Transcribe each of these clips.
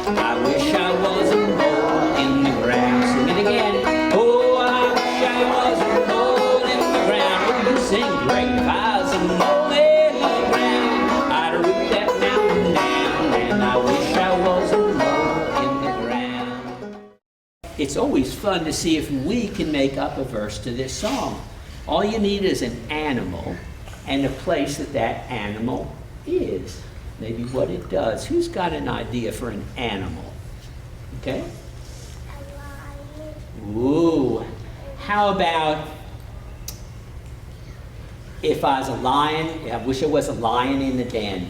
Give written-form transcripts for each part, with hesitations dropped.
I wish I was a mole in the ground. Sing it again. Oh, I wish I was a mole in the ground. Oh, you sing great. If I was a mole in the ground, I'd root that mountain down. And I wish I was a mole in the ground. It's always fun to see if we can make up a verse to this song. All you need is an animal and a place that that animal is. Maybe what it does. Who's got an idea for an animal? Okay? A lion. Ooh. How about if I was a lion? I wish I was a lion in the den.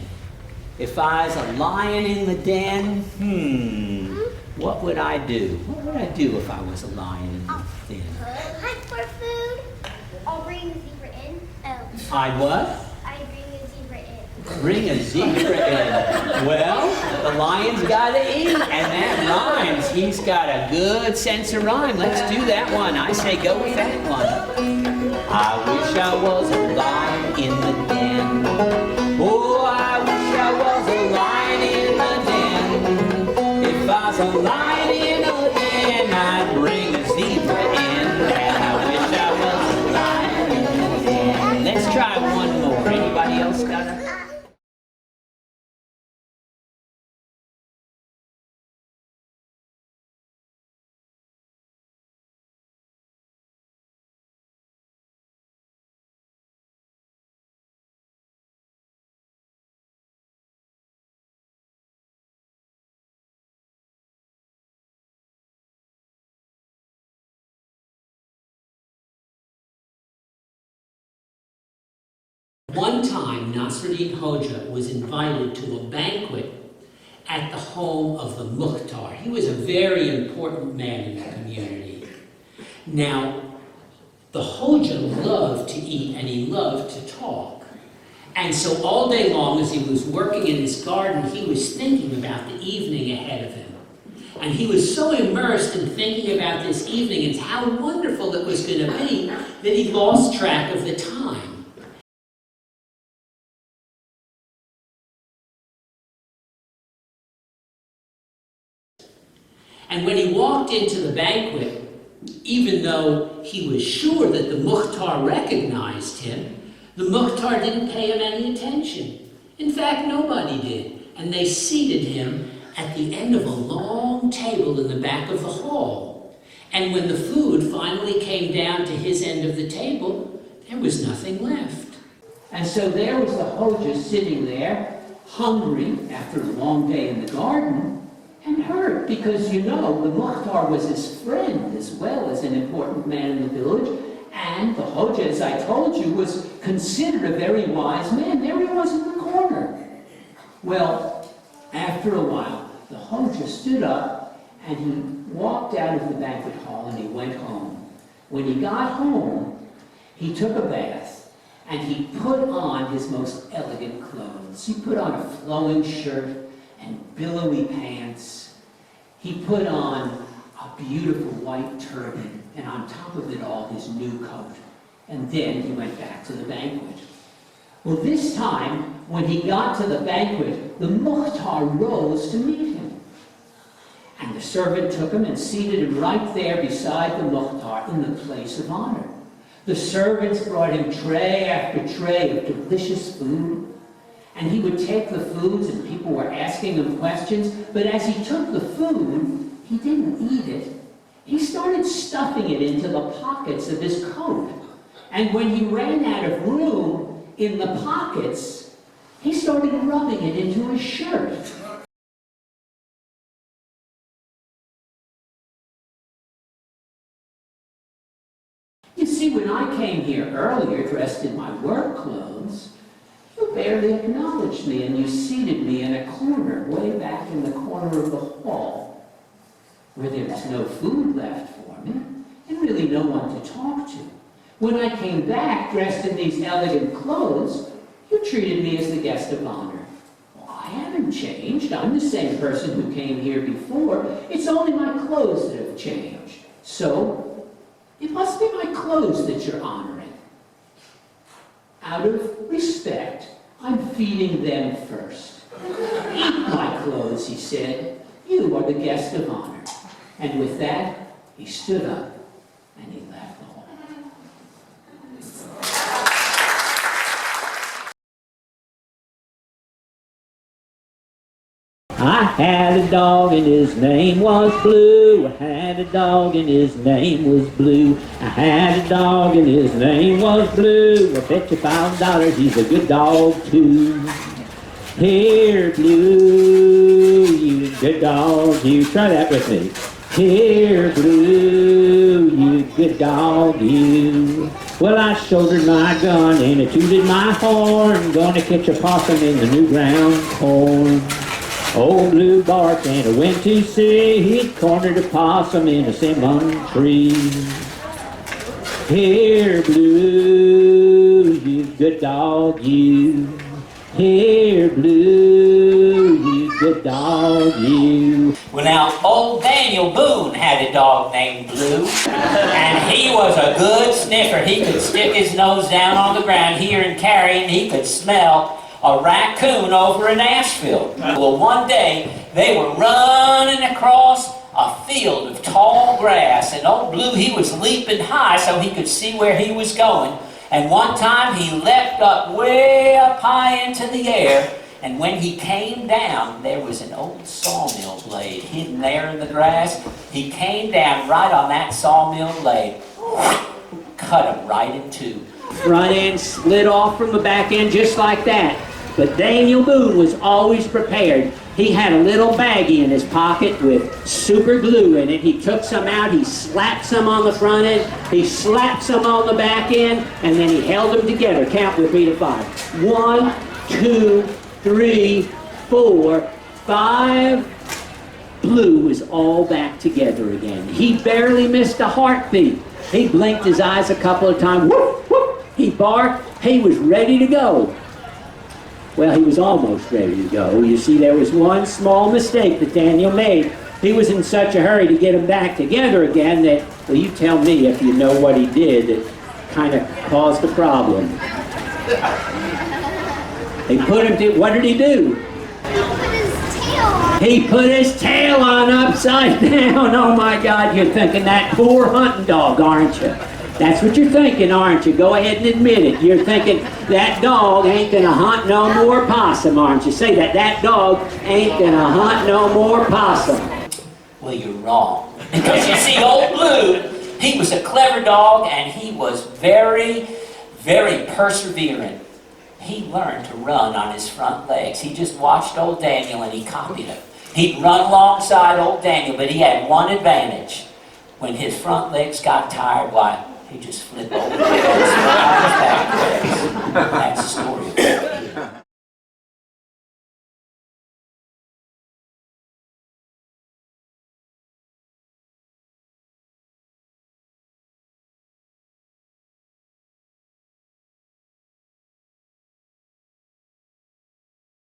If I was a lion in the den, what would I do? What would I do if I was a lion in the den? Hunt for food. I'll bring a zebra in. I'd what? I'd bring a zebra in. Bring a zebra in. Well, the lion's got to eat, and that rhymes. He's got a good sense of rhyme. Let's do that one. I say go with that one. I wish I was a lion in the den. Oh, I wish I was a lion in the den. If I was a lion in the den, I'd bring a zebra in. And I wish I was a lion in the den. Let's try one more. Anybody else got a... One time, Nasudin Hoja was invited to a banquet at the home of the Mukhtar. He was a very important man in the community. Now, the Hoja loved to eat and he loved to talk. And so all day long, as he was working in his garden, he was thinking about the evening ahead of him. And he was so immersed in thinking about this evening and how wonderful it was going to be that he lost track of the time. And when he walked into the banquet, even though he was sure that the Mukhtar recognized him, the Mukhtar didn't pay him any attention. In fact, nobody did. And they seated him at the end of a long table in the back of the hall. And when the food finally came down to his end of the table, there was nothing left. And so there was the Hoja sitting there, hungry after a long day in the garden, and hurt, because you know, the Mukhtar was his friend as well as an important man in the village, and the Hoja, as I told you, was considered a very wise man. There he was in the corner. Well, after a while, the Hoja stood up and he walked out of the banquet hall and he went home. When he got home, he took a bath and he put on his most elegant clothes. He put on a flowing shirt and billowy pants. He put on a beautiful white turban, and on top of it all, his new coat. And then he went back to the banquet. Well, this time, when he got to the banquet, the Mukhtar rose to meet him. And the servant took him and seated him right there beside the Mukhtar in the place of honor. The servants brought him tray after tray of delicious food. And he would take the foods, and people were asking him questions, but as he took the food, he didn't eat it. He started stuffing it into the pockets of his coat. And when he ran out of room in the pockets, he started rubbing it into his shirt. You see, when I came here earlier dressed in my work clothes, you barely acknowledged me, and you seated me in a corner, way back in the corner of the hall, where there was no food left for me, and really no one to talk to. When I came back dressed in these elegant clothes, you treated me as the guest of honor. Well, I haven't changed. I'm the same person who came here before. It's only my clothes that have changed. So, it must be my clothes that you're honoring. Out of respect, I'm feeding them first. Eat my clothes, he said. You You are the guest of honor. And with that, he stood up and he left the hall. I had a dog and his name was Blue. I had a dog and his name was Blue. I had a dog and his name was Blue. I bet you $5 he's a good dog too. Here, Blue, you good dog, you. Try that with me. Here, Blue, you good dog, you. Well, I shouldered my gun and I tooted my horn. Gonna catch a possum in the new ground corn. Old Blue barked and I went to see. He'd cornered a possum in a cinnamon tree. Here, Blue, you good dog, you. Here, Blue, you good dog, you. Well, now, old Daniel Boone had a dog named Blue, and he was a good sniffer. He could stick his nose down on the ground here in Cary, and he could smell a raccoon over in Asheville. Well, one day, they were running across a field of tall grass, and old Blue, he was leaping high so he could see where he was going. And one time, he leapt up way up high into the air, and when he came down, there was an old sawmill blade hidden there in the grass. He came down right on that sawmill blade, cut him right in two. Front end slid off from the back end just like that. But Daniel Boone was always prepared. He had a little baggie in his pocket with super glue in it. He took some out, he slapped some on the front end, he slapped some on the back end, and then he held them together. Count with me to 5. 1, 2, 3, 4, 5. Blue was all back together again. He barely missed a heartbeat. He blinked his eyes a couple of times. Whoop, whoop. He barked. He was ready to go. Well, he was almost ready to go. You see, there was one small mistake that Daniel made. He was in such a hurry to get them back together again that, well, you tell me if you know what he did that kind of caused the problem. He put him to, what did he do? He put his tail on upside down. Oh my God, you're thinking that poor hunting dog, aren't you? That's what you're thinking, aren't you? Go ahead and admit it. You're thinking, that dog ain't gonna hunt no more possum, aren't you? Say that, that dog ain't gonna hunt no more possum. Well, you're wrong. Because you see, old Blue, he was a clever dog, and he was very, very perseverant. He learned to run on his front legs. He just watched old Daniel and he copied him. He'd run alongside old Daniel, but he had one advantage. When his front legs got tired, why, he'd just flip over and on his back legs. That's the story.